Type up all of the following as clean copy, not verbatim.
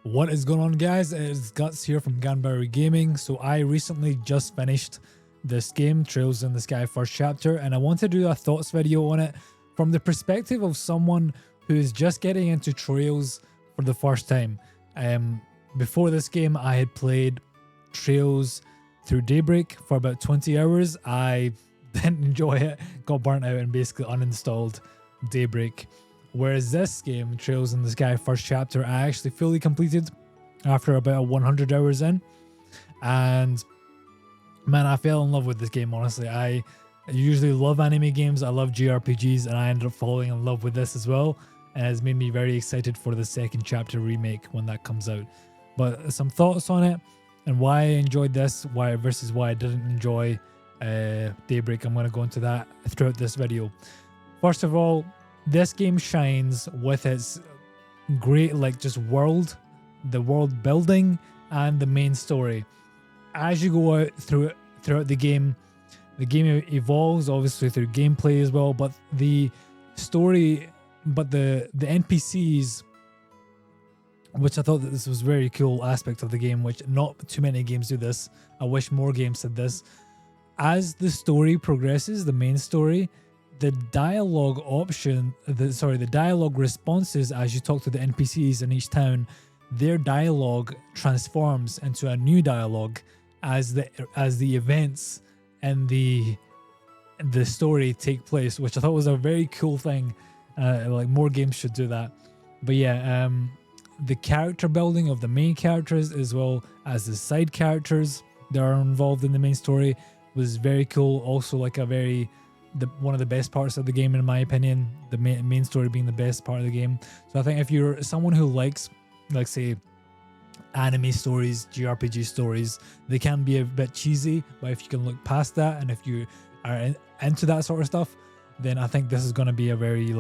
What is going on, guys? It's Guts here from Ganbaru Gaming. So I recently just finished this game, Trails in the Sky first chapter, and I want to do a thoughts video on it from the perspective of someone who is just getting into Trails for the first time. Before this game, I had played Trails through Daybreak for about 20 hours. I didn't enjoy it, got burnt out, and basically uninstalled Daybreak. Whereas this game, Trails in the Sky first chapter, I actually fully completed after about 100 hours in. And man, I fell in love with this game, honestly. I usually love anime games, I love JRPGs, and I ended up falling in love with this as well. And it's made me very excited for the second chapter remake when that comes out. But some thoughts on it and why I enjoyed this, why versus why I didn't enjoy Daybreak. I'm going to go into that throughout this video. First of all, this game shines with its great just world, the world building, and the main story. As you go out throughout the game evolves obviously through gameplay as well, but the story, but the NPCs, which I thought that this was a very cool aspect of the game, which not too many games do this. I wish more games did this. As the story progresses, the main story, the dialogue option, the dialogue responses as you talk to the NPCs in each town, their dialogue transforms into a new dialogue as the events and the story take place, which I thought was a very cool thing. Like more games should do that. But yeah, the character building of the main characters as well as the side characters that are involved in the main story was very cool. Also, like one of the best parts of the game, in my opinion, the main story being the best part of the game. So I think if you're someone who likes, like, say, anime stories, JRPG stories, they can be a bit cheesy, but if you can look past that and if you are into that sort of stuff, then I think this is going to be a very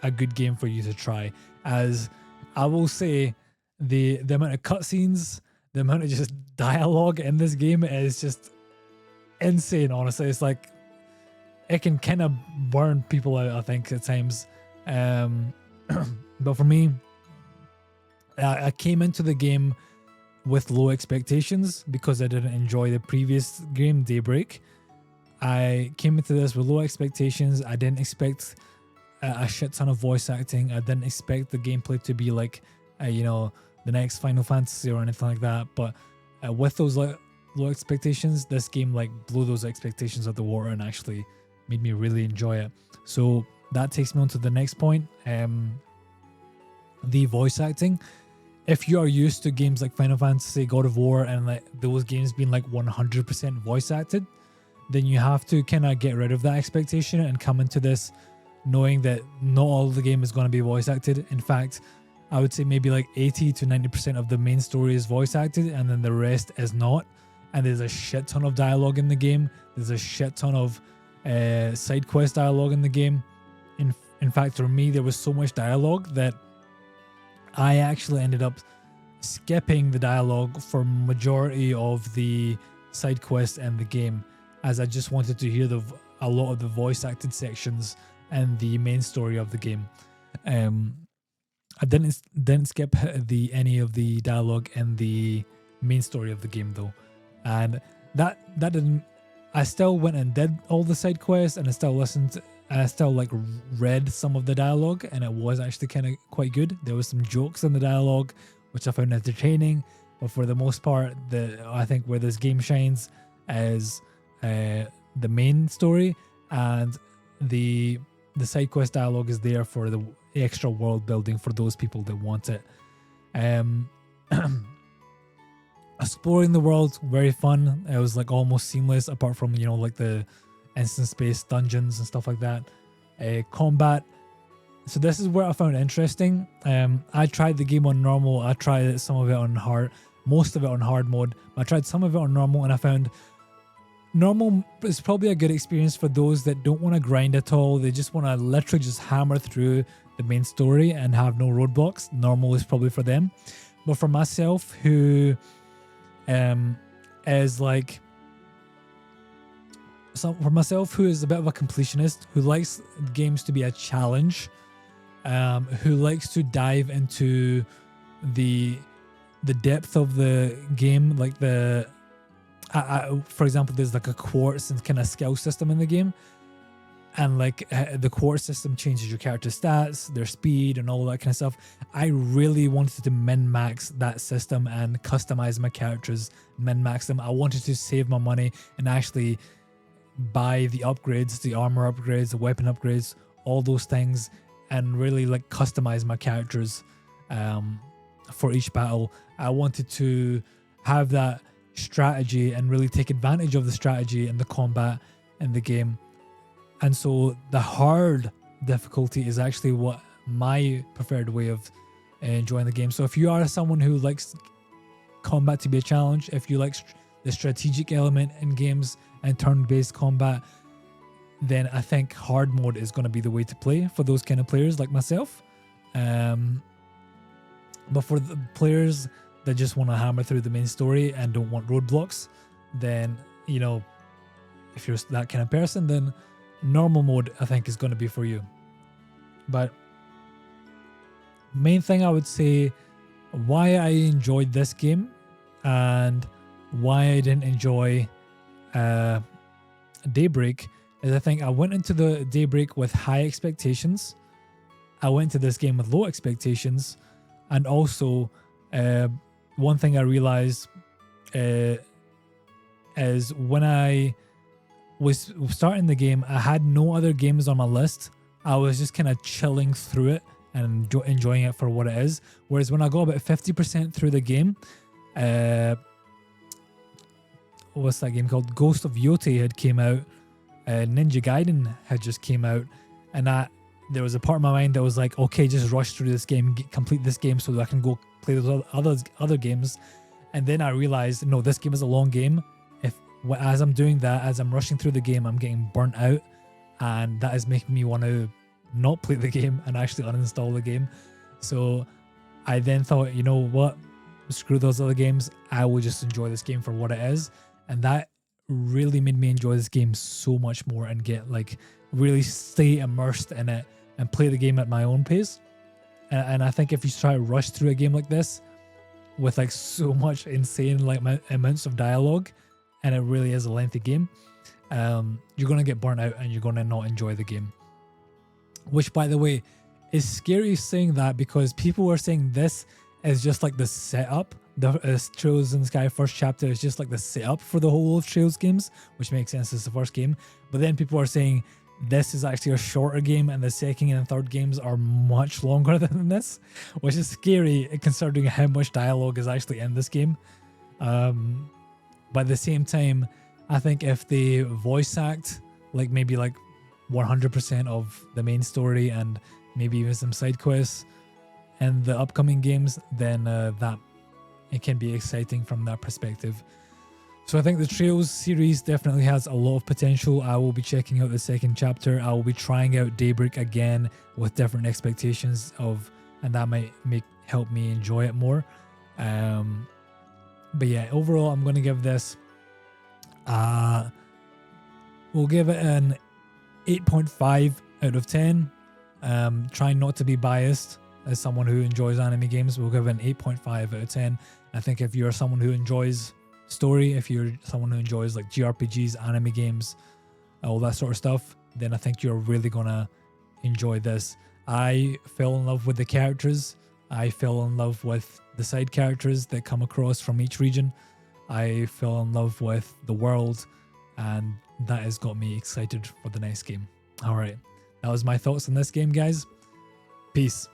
a good game for you to try. As I will say, the amount of cutscenes, the amount of just dialogue in this game is just insane, honestly. It's like it can kind of burn people out, I think, at times. But for me, I came into the game with low expectations because I didn't enjoy the previous game, Daybreak. I came into this with low expectations. I didn't expect a shit ton of voice acting. I didn't expect the gameplay to be like, the next Final Fantasy or anything like that. But with those low expectations, this game blew those expectations out of the water and actually made me really enjoy it. So that takes me on to the next point, the voice acting. If you are used to games like Final Fantasy, God of War, and those games being 100% voice acted, then you have to kind of get rid of that expectation and come into this knowing that not all of the game is going to be voice acted. In fact, I would say maybe 80 to 90% of the main story is voice acted, and then the rest is not. And there's a shit ton of dialogue in the game. There's a shit ton of side quest dialogue in the game. In fact, for me, there was so much dialogue that I actually ended up skipping the dialogue for majority of the side quests and the game, as I just wanted to hear a lot of the voice acted sections and the main story of the game. I didn't skip any of the dialogue and the main story of the game though, and that didn't. I still went and did all the side quests, and I still read some of the dialogue, and it was actually kind of quite good. There was some jokes in the dialogue which I found entertaining, but for the most part, I think where this game shines is the main story, and the side quest dialogue is there for the extra world building for those people that want it. Exploring the world, very fun. It was almost seamless, apart from the instance-based dungeons and stuff like that. Combat, so this is where I found it interesting. I tried the game on normal. I tried some of it on hard, most of it on hard mode. I tried some of it on normal, and I found normal is probably a good experience for those that don't want to grind at all. They just want to literally just hammer through the main story and have no roadblocks. Normal is probably for them. But for myself, who is for myself, who is a bit of a completionist, who likes games to be a challenge, who likes to dive into the depth of the game, like for example, there's like a quartz and kind of skill system in the game, and like the quartz system changes your character stats, their speed, and all that kind of stuff. I really wanted to min-max that system and customize my characters, min-max them. I wanted to save my money and actually buy the upgrades, the armor upgrades, the weapon upgrades, all those things, and really like customize my characters for each battle. I wanted to have that strategy and really take advantage of the strategy and the combat in the game. And so the hard difficulty is actually what my preferred way of enjoying the game. So if you are someone who likes combat to be a challenge, if you like the strategic element in games and turn-based combat, then I think hard mode is going to be the way to play for those kind of players like myself. But for the players that just want to hammer through the main story and don't want roadblocks, then, you know, if you're that kind of person, then normal mode I think is going to be for you. But main thing I would say why I enjoyed this game and why I didn't enjoy Daybreak is I think I went into the Daybreak with high expectations. I went to this game with low expectations. And also, one thing I realized is when I was starting the game, I had no other games on my list. I was just kind of chilling through it and enjoying it for what it is. Whereas when I got about 50% through the game, what's that game called? Ghost of Yote had came out. Ninja Gaiden had just came out. And there was a part of my mind that was like, okay, just rush through this game, complete this game so that I can go play those other games. And then I realized, no, this game is a long game. As I'm doing that, as I'm rushing through the game, I'm getting burnt out, and that is making me want to not play the game and actually uninstall the game. So I then thought, you know what, screw those other games, I will just enjoy this game for what it is. And that really made me enjoy this game so much more and get like really stay immersed in it and play the game at my own pace. And I think if you try to rush through a game like this with like so much insane like amounts of dialogue, and it really is a lengthy game, you're going to get burnt out and you're going to not enjoy the game. Which, by the way, is scary saying that, because people were saying this is just like the setup. The Trails in the Sky first chapter is just like the setup for the whole of Trails games, which makes sense, it's the first game. But then people are saying this is actually a shorter game and the second and third games are much longer than this, which is scary considering how much dialogue is actually in this game. But at the same time, I think if they voice act like maybe like 100% of the main story and maybe even some side quests and the upcoming games, then that it can be exciting from that perspective. So I think the Trails series definitely has a lot of potential. I will be checking out the second chapter. I will be trying out Daybreak again with different expectations and that might help me enjoy it more. But yeah, overall, I'm going to give this, we'll give it an 8.5 out of 10. Trying not to be biased as someone who enjoys anime games. We'll give it an 8.5 out of 10. I think if you're someone who enjoys story, if you're someone who enjoys like JRPGs, anime games, all that sort of stuff, then I think you're really going to enjoy this. I fell in love with the characters. I fell in love with the side characters that come across from each region. I fell in love with the world, and that has got me excited for the next game. All right, that was my thoughts on this game, guys. Peace.